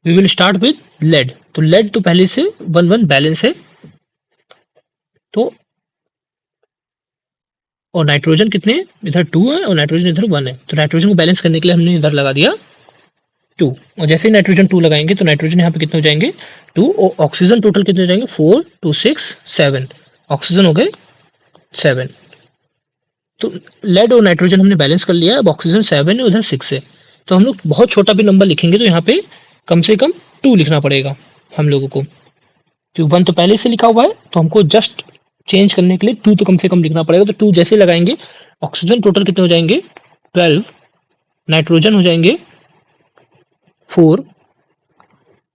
we will start with lead. तो लेड तो पहले से 1 1 बैलेंस है, तो और नाइट्रोजन कितने हैं? इधर 2 है और नाइट्रोजन इधर 1 है, तो नाइट्रोजन को बैलेंस करने के लिए हमने इधर लगा दिया 2। और जैसे ही नाइट्रोजन 2 लगाएंगे तो नाइट्रोजन यहाँ पे कितने हो जाएंगे? 2। और ऑक्सीजन टोटल कितने हो जाएंगे? 4 2 6 7। ऑक्सीजन हो गए 7। तो लेड और नाइट्रोजन हमने बैलेंस कर लिया। अब ऑक्सीजन 7 है, उधर 6 है, तो हम लोग बहुत छोटा भी नंबर लिखेंगे तो यहाँ पे कम से कम 2 लिखना पड़ेगा हम लोगों को, क्योंकि 1 तो पहले से लिखा हुआ है, तो हमको जस्ट चेंज करने के लिए 2 तो कम से कम लिखना पड़ेगा। तो 2 जैसे लगाएंगे, ऑक्सीजन टोटल कितने हो जाएंगे? 12, नाइट्रोजन हो जाएंगे 4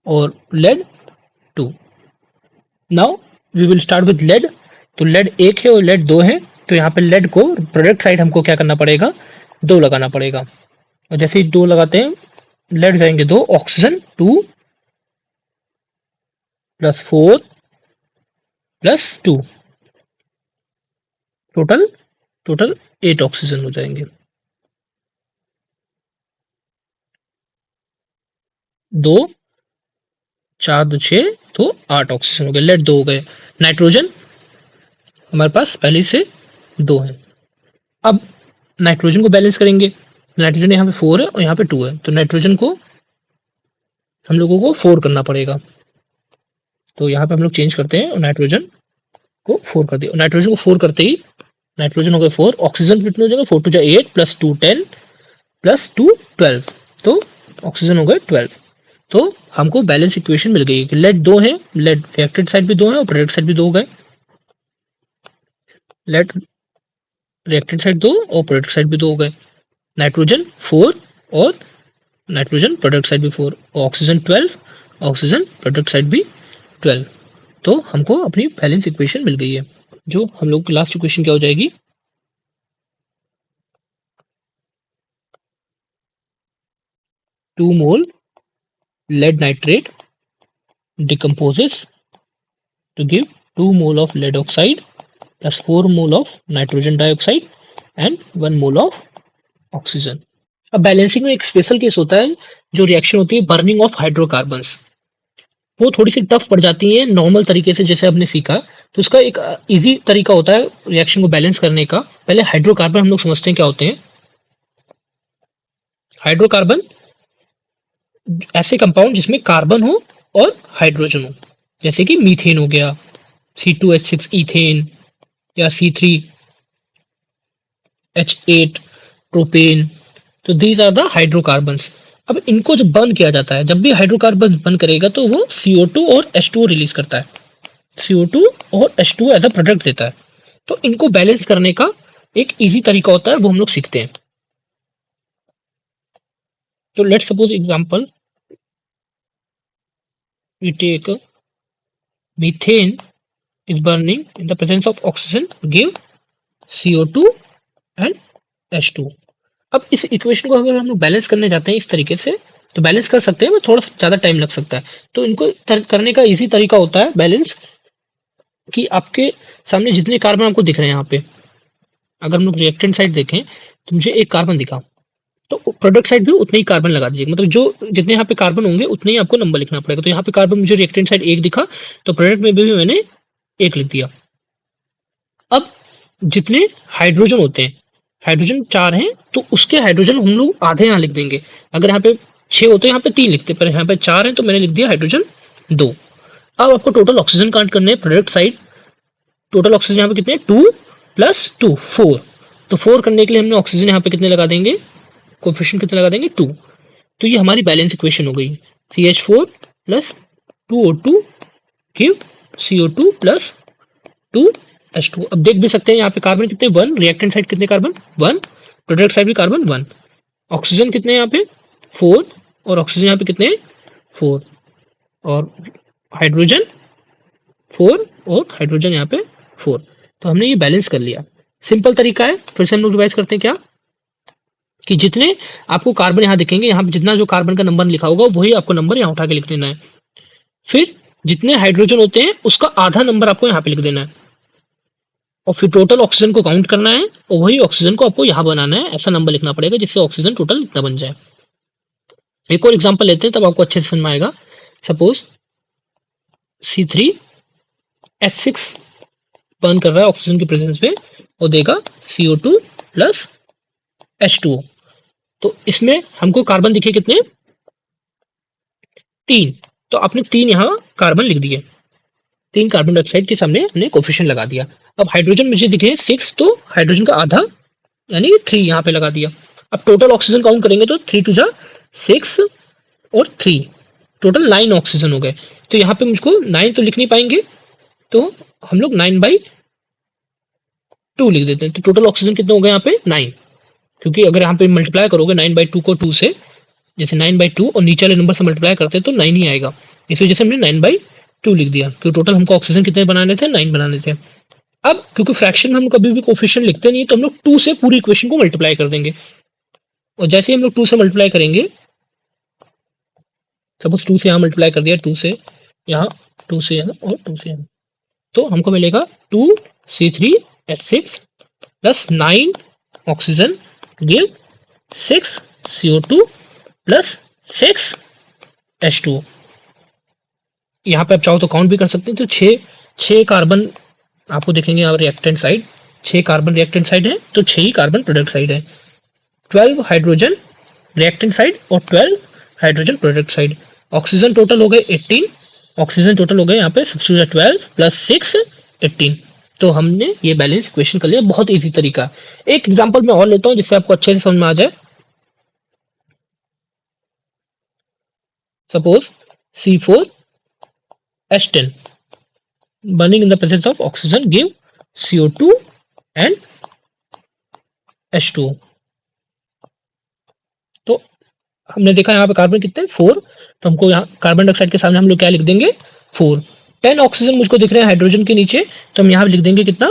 और lead 2। Now we will start with lead. तो लेड 1 है और लेड 2 है, तो यहाँ पे लेड को प्रोडक्ट साइड हमको क्या करना पड़ेगा? 2 लगाना पड़ेगा। और जैसे ही 2 लगाते हैं, लेड जाएंगे 2, oxygen 2 plus 4 plus 2, total total 8 oxygen हो जाएंगे। 2 4 2 6, तो 8 ऑक्सीजन हो गए। लेड 2 हो गए। नाइट्रोजन हमारे पास पहले से 2 है। अब नाइट्रोजन को बैलेंस करेंगे। नाइट्रोजन यहाँ पे 4 है और यहाँ पे 2 है, तो नाइट्रोजन को हम लोगों को 4 करना पड़ेगा। तो यहाँ पे हम लोग चेंज करते हैं और नाइट्रोजन को 4 कर दिया। नाइट्रोजन को 4 करते ही नाइट्रोजन हो गए 4, ऑक्सीजन कितने हो जाएंगे? 4 2 8 प्लस 2 10 प्लस 2 12, तो ऑक्सीजन हो गए 12। तो हमको बैलेंस इक्वेशन मिल गई कि लेड 2 है, लेड रिएक्टेड साइड भी 2 है और प्रोडक्ट साइड भी 2 हो गए। लेड रिएक्टेड साइड 2 और प्रोडक्ट साइड भी 2 हो गए। नाइट्रोजन 4 और नाइट्रोजन प्रोडक्ट साइड भी 4, और ऑक्सीजन 12, ऑक्सीजन प्रोडक्ट साइड भी 12। तो हमको अपनी बैलेंस इक्वेशन मिल गई है, जो हम लोग की लास्ट इक्वेशन क्या हो जाएगी? 2 मोल lead nitrate decomposes to give 2 mole of lead oxide plus 4 mole of nitrogen dioxide and 1 mole of oxygen। अब बैलेंसिंग में एक स्पेशल केस होता है, जो रिएक्शन होती है बर्निंग ऑफ हाइड्रोकार्बन्स। वो थोड़ी सी टफ पड़ जाती है नॉर्मल तरीके से, जैसे हमने सीखा। तो इसका एक इजी तरीका होता है रिएक्शन को बैलेंस करने का। पहले हाइड्रोकार्बन हम लोग समझते हैं क्या होते हैं। हाइड्रोकार्बन ऐसे कंपाउंड जिसमें कार्बन हो और हाइड्रोजन हो, जैसे कि मीथेन हो गया, C2H6 इथेन, या C3H8 प्रोपेन। तो दीज आर द हाइड्रोकार्बन्स। अब इनको जब बर्न किया जाता है, जब भी हाइड्रोकार्बन बर्न करेगा तो वो CO2 और H2O रिलीज करता है। CO2 और H2O एज अ प्रोडक्ट देता है। तो इनको बैलेंस करने का एक इजी तरीका होता है, वो हम लोग सीखते हैं। तो let's suppose example we take methane is burning in the presence of oxygen, give CO2 and H2। अब इस इक्वेशन को अगर हम लोग बैलेंस करने जाते हैं इस तरीके से, तो बैलेंस कर सकते हैं, थोड़ा सा ज़्यादा टाइम लग सकता है। तो इनको करने का इजी तरीका होता है बैलेंस, कि आपके सामने जितने कार्बन आपको दिख रहे हैं यहाँ पे, अगर हम लोग रिएक्टेंट साइड देखें तो मुझे एक कार्बन दिखा, तो प्रोडक्ट साइड भी उतने ही कार्बन लगा दीजिएगा। मतलब जो जितने यहाँ पे कार्बन होंगे उतने ही आपको नंबर लिखना पड़ेगा। तो यहाँ पे कार्बन मुझे रिएक्टेंट साइड 1 दिखा, तो प्रोडक्ट में भी मैंने 1 लिख दिया। अब जितने हाइड्रोजन होते हैं, हाइड्रोजन 4 हैं, तो उसके हाइड्रोजन हम लोग आधे यहाँ लिख देंगे। अगर यहाँ पे 6 होते हैं, यहाँ पे 3 लिखते, पर यहाँ पे 4 हैं तो मैंने लिख दिया हाइड्रोजन 2। अब आपको टोटल ऑक्सीजन काउंट करने हैं प्रोडक्ट साइड। टोटल ऑक्सीजन यहाँ पे कितने? 2 प्लस 2 4। तो 4 करने के लिए हमने ऑक्सीजन यहाँ पे कितने लगा देंगे? कोफिशिएंट कितना लगा देंगे? 2। तो ये हमारी बैलेंस इक्वेशन हो गई। CH4 plus 2O2 give CO2 plus 2H2। अब देख भी सकते हैं यहाँ पे कार्बन कितने? 1। रिएक्टेंट साइड कितने कार्बन? 1। प्रोडक्ट साइड भी कार्बन 1। ऑक्सीजन कितने यहाँ पे? 4। और ऑक्सीजन यहाँ पे कितने? 4। और हाइड्रोजन 4 और हाइड्रोजन यहाँ पे 4। तो हमने ये बैलेंस कर लिया। सिंपल तरीका है, फिर से हम लोग रिवाइज करते हैं क्या, कि जितने आपको कार्बन यहाँ दिखेंगे, यहाँ पे जितना जो कार्बन का नंबर लिखा होगा वही आपको नंबर यहाँ उठा के लिख देना है। फिर जितने हाइड्रोजन होते हैं उसका आधा नंबर आपको यहाँ पे लिख देना है। और फिर टोटल ऑक्सीजन को काउंट करना है और वही ऑक्सीजन को आपको यहाँ बनाना है, ऐसा नंबर लिखना पड़ेगा जिससे ऑक्सीजन टोटल इतना बन जाए। एक और एग्जांपल लेते हैं तब आपको अच्छे से समझ में आएगा। सपोज C3H6 बर्न कर रहा है ऑक्सीजन की प्रेजेंस में और देगा CO2 प्लस H2O। तो इसमें हमको कार्बन दिखे कितने, 3। तो आपने 3 यहाँ कार्बन लिख दिए, 3 कार्बन डाइऑक्साइड के सामने हमने कोफिशिएंट लगा दिया। अब हाइड्रोजन मुझे दिखे 6, तो हाइड्रोजन का आधा यानी 3 यहाँ पे लगा दिया। अब टोटल ऑक्सीजन काउंट करेंगे तो 3 टू जा 6 और 3 टोटल 9 ऑक्सीजन हो गए। तो यहाँ पे मुझको 9 तो लिख नहीं पाएंगे, तो हम लोग 9/2 लिख देते हैं। तो टोटल ऑक्सीजन कितने हो गए यहाँ पे 9, क्योंकि अगर यहाँ पे मल्टीप्लाई करोगे 9/2 को 2 से, जैसे 9/2 और नीचे वाले नंबर से मल्टीप्लाई करते हैं तो 9 ही आएगा। इस वजह से हमने 9/2 लिख दिया, क्योंकि टोटल हमको ऑक्सीजन कितने बनाने थे, 9 बनाने थे। अब क्योंकि फ्रैक्शन में हम कभी भी कोफिशिएंट लिखते नहीं, तो हम लोग 2 से पूरी इक्वेशन को मल्टीप्लाई कर देंगे। और जैसे ही हम लोग 2 से मल्टीप्लाई करेंगे, सपोज 2 से यहाँ मल्टीप्लाई कर दिया, 2 से यहाँ, 2 से यहाँ और 2 से यहाँ, तो हमको मिलेगा 2C3H6 plus 9 oxygen give 6 CO2 plus 6 H2O। यहाँ पे आप चाहो तो काउंट भी कर सकते हैं। तो 6 कार्बन आपको देखेंगे यहाँ reactant side, 6 carbon reactant side है, तो 6 ही कार्बन प्रोडक्ट साइड है। 12 हाइड्रोजन रिएक्टेंट साइड और 12 hydrogen product side. Oxygen total हो गए 18, ऑक्सीजन टोटल हो गए यहाँ पे 12 प्लस 6 18। तो हमने ये बैलेंस इक्वेशन कर लिया, बहुत इजी तरीका। एक एग्जांपल मैं और लेता हूँ जिससे आपको अच्छे से समझ में आ जाए। Suppose C4H10 burning in the presence of oxygen give CO2 and H2O। तो हमने देखा यहाँ पे कार्बन कितने 4, तो हमको यहाँ कार्बन डाइऑक्साइड के सामने हम लोग क्या लिख देंगे 4। 10 ऑक्सीजन मुझको दिख रहे हैं हाइड्रोजन के नीचे, तो हम यहाँ लिख देंगे कितना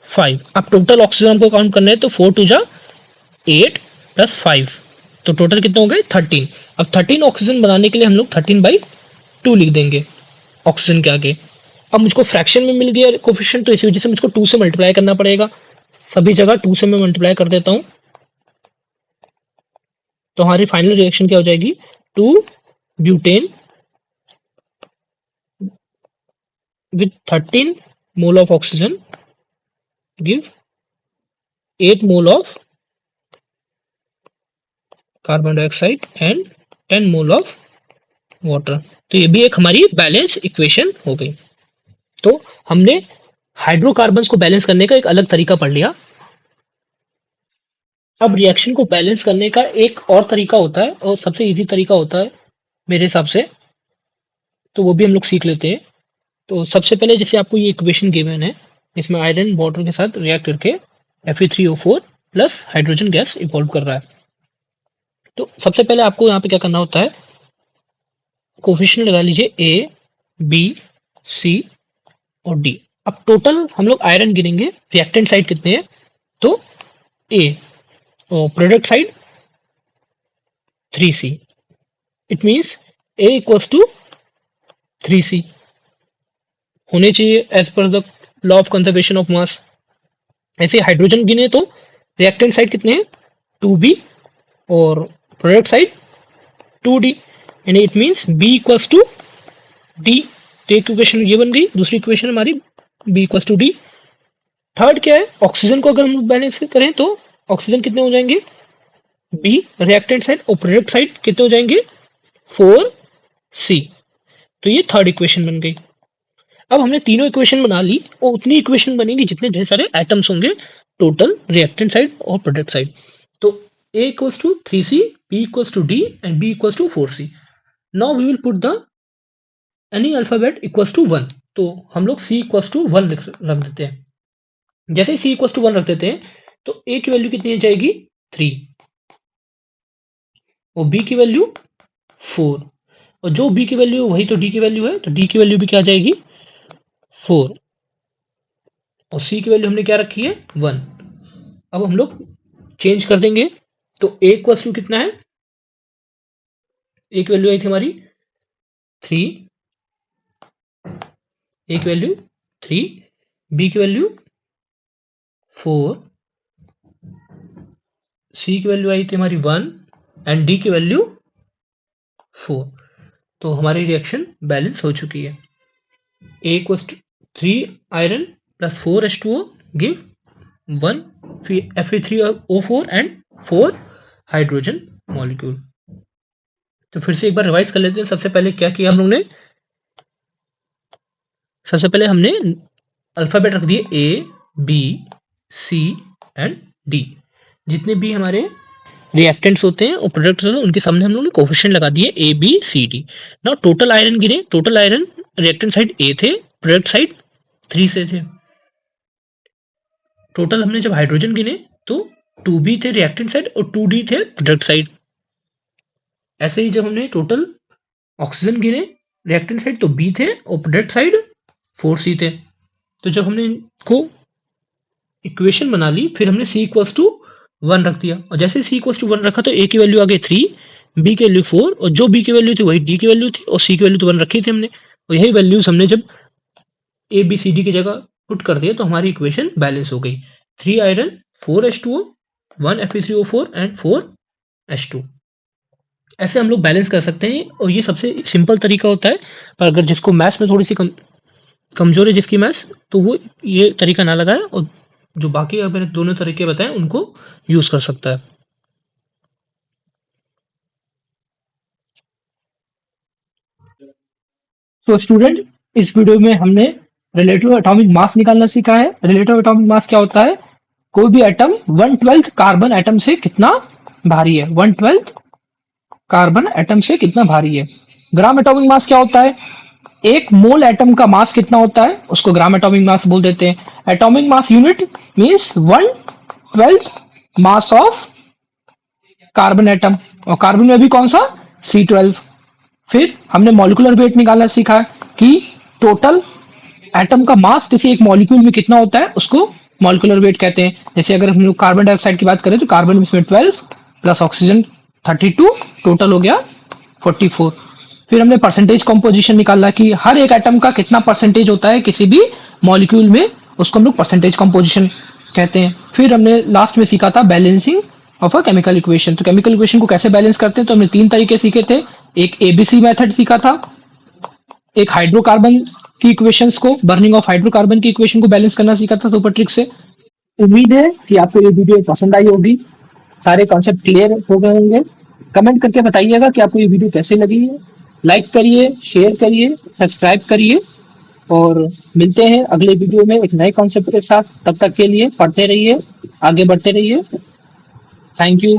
5। अब टोटल ऑक्सीजन हमको काउंट करना है, तो 4 टू जा 8 प्लस 5, तो टोटल कितने हो गए 13। अब 13 ऑक्सीजन बनाने के लिए हम लोग 13/2 लिख देंगे ऑक्सीजन के आगे। अब मुझको फ्रैक्शन में मिल गया कोफिशिएंट, तो इसी वजह से मुझको 2 से मल्टीप्लाई करना पड़ेगा। सभी जगह 2 से मैं मल्टीप्लाई कर देता हूँ, तो हमारी फाइनल रिएक्शन क्या हो जाएगी 2 butane with 13 mole of oxygen give 8 mole of carbon dioxide and 10 mole of water. तो ये भी एक हमारी बैलेंस इक्वेशन हो गई। तो हमने हाइड्रोकार्बन्स को बैलेंस करने का एक अलग तरीका पढ़ लिया। अब रिएक्शन को बैलेंस करने का एक और तरीका होता है, और सबसे इजी तरीका होता है मेरे हिसाब से, तो वो भी हम लोग सीख लेते हैं। तो सबसे पहले जैसे आपको ये इक्वेशन गिवन है, इसमें आयरन वाटर के साथ रिएक्ट करके Fe3O4 plus hydrogen gas evolve कर रहा है। तो सबसे पहले आपको यहाँ पे क्या करना होता है, कोफिशिएंट लगा लीजिए A, B, C और D। अब टोटल हम लोग आयरन गिनेंगे, रिएक्टेंट साइड कितने हैं, तो A और product side 3C। It means A equals to 3C होने चाहिए as per the law of conservation of mass. ऐसे हाइड्रोजन गिने तो रिएक्टेंट साइड कितने हैं 2B और प्रोडक्ट साइड 2D, यानी it means B equals to D। तो एक इक्वेशन ये बन गई, दूसरी इक्वेशन हमारी B equals to D। Third क्या है, ऑक्सीजन को अगर हम बैलेंस करें तो ऑक्सीजन कितने हो जाएंगे B रिएक्टेंट साइड और प्रोडक्ट साइड कितने हो जाएंगे 4C। तो ये थर्ड इक्वेशन बन गई। अब हमने तीनों इक्वेशन बना ली, और उतनी इक्वेशन बनेगी जितने ढेर सारे एटम्स होंगे टोटल रिएक्टेंट साइड और प्रोडक्ट साइड। तो A equals to 3C, B equals to D and B equals to 4C। Now we will put the any alphabet equals to 1। तो हम लोग C equals to 1 रख देते हैं। जैसे ही C equals to 1 रख देते हैं तो A की वैल्यू कितनी आ जाएगी 3 और B की वैल्यू 4, और जो B की वैल्यू वही तो D की वैल्यू है, तो D की वैल्यू भी क्या आ जाएगी 4 और C की वैल्यू हमने क्या रखी है 1। अब हम लोग चेंज कर देंगे, तो A इक्वल्स टू कितना है, A की वैल्यू आई थी हमारी 3, A की वैल्यू 3, B की वैल्यू 4, सी की वैल्यू आई थी हमारी 1 एंड डी की वैल्यू 4। तो हमारी रिएक्शन बैलेंस हो चुकी है। A equals to 3 iron plus 4 H2O give 1 Fe3O4 and 4 hydrogen molecule. तो फिर से एक बार रिवाइज कर लेते हैं। सबसे पहले क्या किया हम लोग ने, सबसे पहले हमने अल्फाबेट रख दिए A, B, C and D। जितने भी हमारे रिएक्टेंट्स होते हैं और प्रोडक्ट्स होते हैं उनके सामने हम लोग ने कोफिशिएंट लगा दिए A, B, C, D। Now total iron गिने, total iron reactant side A थे, प्रोडक्ट साइड 3 से थे। टोटल हमने जब हाइड्रोजन गिने तो 2B थे रिएक्टेंट साइड और 2D थे प्रोडक्ट साइड। ऐसे ही जब हमने टोटल ऑक्सीजन गिने रिएक्टेंट साइड तो B थे और प्रोडक्ट साइड 4C थे। तो जब हमने इनको इक्वेशन बना ली फिर हमने C इक्वल्स टू 1 रख दिया और जैसे C इक्वल्स टू 1 रखा तो A की वैल्यू आ गई 3, B की वैल्यू 4 और जो B की वैल्यू थी वही D की वैल्यू थी और C की वैल्यू तो 1 रखी थी हमने और यही वैल्यूज हमने जब A B C D की जगह पुट कर दिया तो हमारी इक्वेशन बैलेंस हो गई। 3 iron, 4 H2O, 1 Fe3O4 and 4 H2। ऐसे हम लोग बैलेंस कर सकते हैं और ये सबसे सिंपल तरीका होता है। पर अगर जिसको मैथ्स में थोड़ी सी कमजोर है जिसकी मैथ्स, तो वो ये तरीका ना लगाए और जो बाकी मैंने दोनों तरीके बताए उनको यूज कर सकता है। तो स्टूडेंट, इस वीडियो में हमने रिलेटिव एटॉमिक मास निकालना सीखा है। रिलेटिव एटॉमिक मास क्या होता है? कोई भी एटम 1/12 कार्बन एटम से कितना भारी है। 1/12 कार्बन एटम से कितना भारी है। ग्राम एटॉमिक मास क्या होता है? एक मोल एटम का मास कितना होता है उसको ग्राम एटॉमिक मास बोल देते हैं। Atomic mass unit means 1/12 mass of carbon atom और कार्बन में भी कौन सा? C12। फिर हमने मॉलिक्यूलर वेट निकालना सीखा कि टोटल एटम का मास किसी एक मॉलिक्यूल में कितना होता है उसको मॉलिक्यूलर वेट कहते हैं। जैसे अगर हम लोग कार्बन डाइऑक्साइड की बात करें तो कार्बन इसमें 12 प्लस ऑक्सीजन 32, टोटल हो गया 44। फिर हमने परसेंटेज कॉम्पोजिशन निकाला कि हर एक एटम का कितना परसेंटेज होता है किसी भी मॉलिक्यूल में, उसको हम लोग परसेंटेज कॉम्पोजिशन कहते हैं। फिर हमने लास्ट में सीखा था balancing of a chemical equation. तो केमिकल इक्वेशन को कैसे बैलेंस करते हैं तो हमने 3 तरीके सीखे थे। एक ABC मेथड सीखा था, एक हाइड्रोकार्बन की इक्वेशंस को, बर्निंग ऑफ हाइड्रोकार्बन की इक्वेशन को बैलेंस करना सीखा था सुपर ट्रिक से। उम्मीद है कि आपको ये वीडियो पसंद आई होगी, सारे कॉन्सेप्ट क्लियर हो गए होंगे। कमेंट करके बताइएगा कि आपको ये वीडियो कैसे लगी है। लाइक करिए, शेयर करिए, सब्सक्राइब करिए और मिलते हैं अगले वीडियो में एक नए कॉन्सेप्ट के साथ। तब तक के लिए पढ़ते रहिए, आगे बढ़ते रहिए। Thank you.